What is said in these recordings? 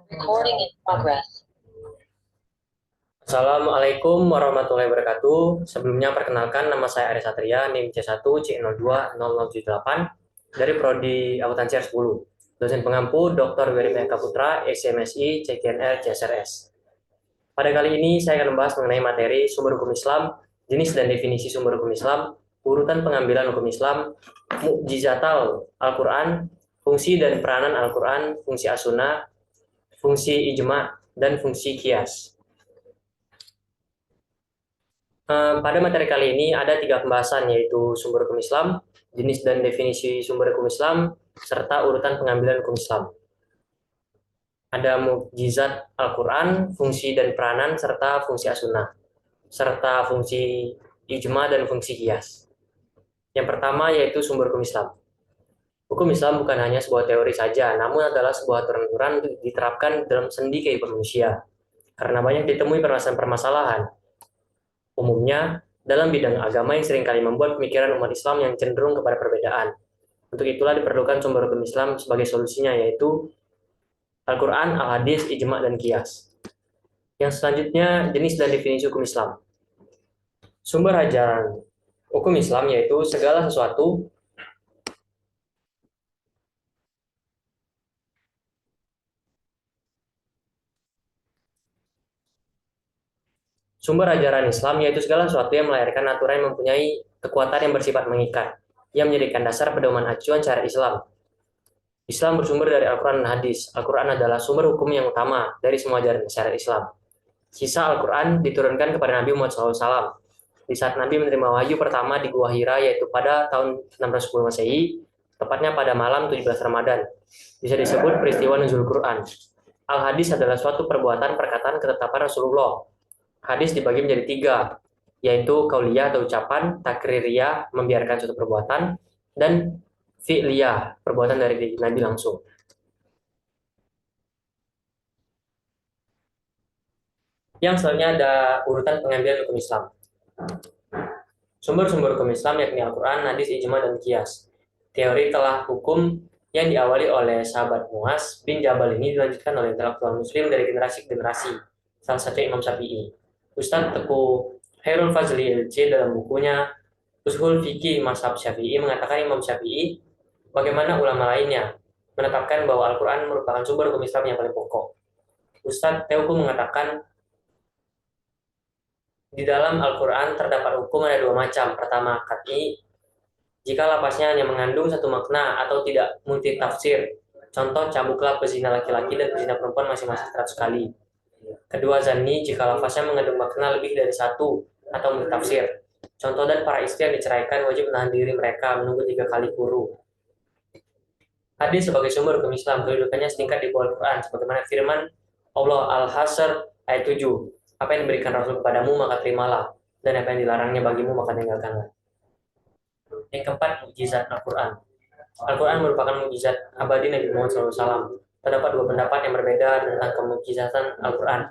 Recording in progress. Assalamualaikum warahmatullahi wabarakatuh. Sebelumnya perkenalkan, nama saya Aris Satria, NIM C1C020078 dari Prodi Akuntansi R10. Dosen pengampu Dr. Wery Eka Putra, SMSI, CKNR, CSRS. Pada kali ini saya akan membahas mengenai materi sumber hukum Islam, jenis dan definisi sumber hukum Islam, urutan pengambilan hukum Islam, mukjizatal Al-Quran, fungsi dan peranan Al-Quran, fungsi as-sunnah, fungsi ijma, dan fungsi kias. Pada materi kali ini ada 3 pembahasan, yaitu sumber hukum Islam, jenis dan definisi sumber hukum Islam, serta urutan pengambilan hukum Islam. Ada mukjizat Al-Quran, fungsi dan peranan, serta fungsi as-sunnah, serta fungsi ijma dan fungsi kias. Yang pertama yaitu sumber hukum Islam. Hukum Islam bukan hanya sebuah teori saja, namun adalah sebuah aturan-aturan untuk diterapkan dalam sendi kehidupan manusia. Karena banyak ditemui permasalahan-permasalahan, umumnya dalam bidang agama yang seringkali membuat pemikiran umat Islam yang cenderung kepada perbedaan. Untuk itulah diperlukan sumber hukum Islam sebagai solusinya, yaitu Al-Quran, Al-Hadis, Ijma, dan Qiyas. Yang selanjutnya, jenis dan definisi hukum Islam. Sumber ajaran hukum Islam yaitu segala sesuatu Sumber ajaran Islam yaitu segala sesuatu yang melahirkan aturan yang mempunyai kekuatan yang bersifat mengikat, yang menjadikan dasar pedoman acuan syariat Islam. Islam bersumber dari Al-Quran dan Hadis. Al-Quran adalah sumber hukum yang utama dari semua ajaran syariat Islam. Sisa Al-Quran diturunkan kepada Nabi Muhammad SAW di saat Nabi menerima wahyu pertama di Gua Hira, yaitu pada tahun 610 Masehi, tepatnya pada malam 17 Ramadan. Bisa disebut peristiwa nuzul Quran. Al-Hadis adalah suatu perbuatan perkataan ketetapan Rasulullah. Hadis dibagi menjadi 3, yaitu kauliyah atau ucapan, takririyah membiarkan suatu perbuatan, dan fi'liyah perbuatan dari Nabi langsung. Yang selanjutnya ada urutan pengambilan hukum Islam. Sumber-sumber hukum Islam yakni Al-Quran, Hadis, Ijma, dan Qiyas. Teori telah hukum yang diawali oleh sahabat Muaz bin Jabal ini dilanjutkan oleh intelektual muslim dari generasi ke generasi, salah satu Imam Syafi'i. Ustadz Teku Khairul Fazli LC dalam bukunya Ushul Fikih Mazhab Syafi'i mengatakan Imam Syafi'i, bagaimana ulama lainnya, menetapkan bahwa Al-Quran merupakan sumber hukum Islam yang paling pokok. Ustadz Teuku mengatakan di dalam Al-Quran terdapat hukum ada 2 macam. Pertama, qat'i, jika lapasnya hanya mengandung satu makna atau tidak multitafsir. Contoh, cabuklah pezina laki-laki dan pezina perempuan masing-masing 100 kali. Kedua, zanni, jika lafaznya mengandung makna lebih dari satu atau multitafsir. Contoh, dan para istri yang diceraikan wajib menahan diri mereka menunggu 3 kali kuru. Hadis sebagai sumber hukum Islam, kedudukannya setingkat di bawah Al-Quran, sebagaimana firman Allah Al-Hasr ayat 7. Apa yang diberikan Rasul kepadamu maka terimalah, dan apa yang dilarangnya bagimu maka tinggalkanlah. Yang keempat, mukjizat Al-Quran. Al-Quran merupakan mukjizat abadi Nabi Muhammad SAW. Terdapat 2 pendapat yang berbeda tentang kemukjizatan Al-Quran.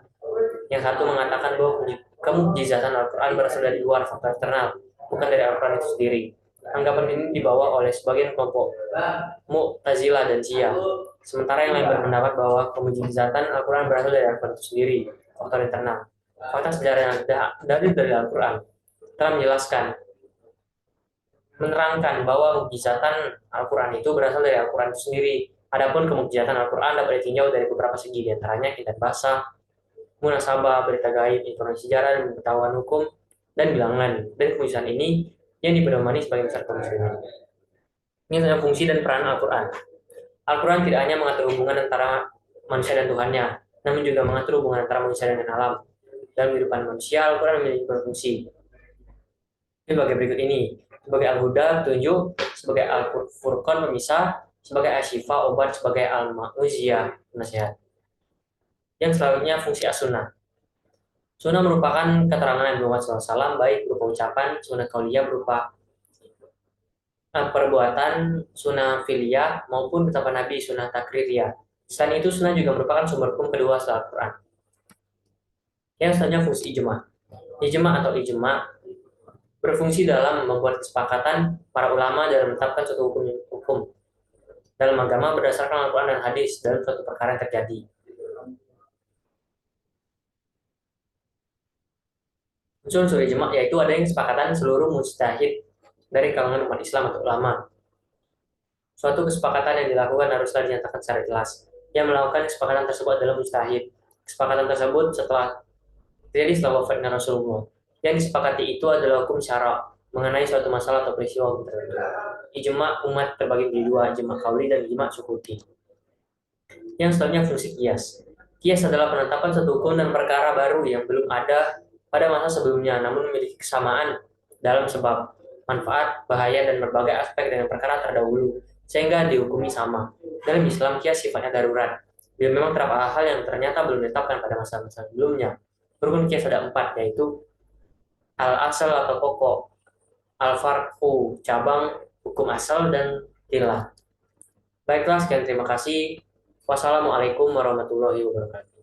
Yang satu mengatakan bahwa kemukjizatan Al-Quran berasal dari luar faktor eksternal, bukan dari Al-Quran itu sendiri. Anggapan ini dibawa oleh sebagian kelompok Mu'tazilah dan Syiah. Sementara yang lain berpendapat bahwa kemukjizatan Al-Quran berasal dari Al-Quran itu sendiri, faktor internal. Fakta sejarah yang dari Al-Quran telah menjelaskan, menerangkan bahwa mukjizatan Al-Quran itu berasal dari Al-Quran itu sendiri. Adapun kemukjizatan Al-Quran dapat ditinjau dari beberapa segi, diantaranya kitab bahasa, munasabah, berita gaib, informasi sejarah, dan pengetahuan hukum, dan bilangan. Dan kemukjizatan ini yang dipedomani sebagai besar kaum muslimin. Ini adalah fungsi dan peran Al-Quran. Al-Quran tidak hanya mengatur hubungan antara manusia dan Tuhannya, namun juga mengatur hubungan antara manusia dengan alam. Dalam kehidupan manusia, Al-Quran memiliki berfungsi. Ini sebagai berikut ini. Sebagai Al-Huda, petunjuk; sebagai Al-Furqan, pemisah; sebagai Asy-Syifa, obat; sebagai Al-Ma'uziyah, nasihat. Yang selanjutnya fungsi as-sunnah. Sunnah merupakan keterangan Nabi Muhammad SAW, baik berupa ucapan, sunnah qauliyah berupa perbuatan, sunnah fi'liyah, maupun ketetapan Nabi, sunnah takririyah. Selain itu, sunnah juga merupakan sumber hukum kedua setelah Al-Quran. Yang selanjutnya fungsi ijma. Ijma atau ijma berfungsi dalam membuat kesepakatan para ulama dalam menetapkan suatu hukum dalam agama berdasarkan Al-Quran dan Hadis dalam suatu perkara yang terjadi. Unsur-unsur ijma yaitu adanya kesepakatan seluruh mujtahid dari kalangan umat Islam atau ulama. Suatu kesepakatan yang dilakukan haruslah dinyatakan secara jelas. Yang melakukan kesepakatan tersebut adalah mujtahid. Kesepakatan tersebut terjadi setelah wafatnya Rasulullah. Yang disepakati itu adalah hukum syara mengenai suatu masalah atau peristiwa hukum tertentu. Ijma umat terbagi menjadi dua, ijma kauli dan ijma sukuti. Yang selanjutnya fungsi kias. Kias adalah penetapan satu hukum dan perkara baru yang belum ada pada masa sebelumnya, namun memiliki kesamaan dalam sebab, manfaat, bahaya, dan berbagai aspek dengan perkara terdahulu, sehingga dihukumi sama. Dalam Islam, kias sifatnya darurat. Bila memang terdapat hal yang ternyata belum ditetapkan pada masa-masa sebelumnya. Rukun kias ada 4, yaitu al-asal atau pokok, al-far'u, cabang, hukum asal, dan tilah. Baiklah, sekian terima kasih. Wassalamualaikum warahmatullahi wabarakatuh.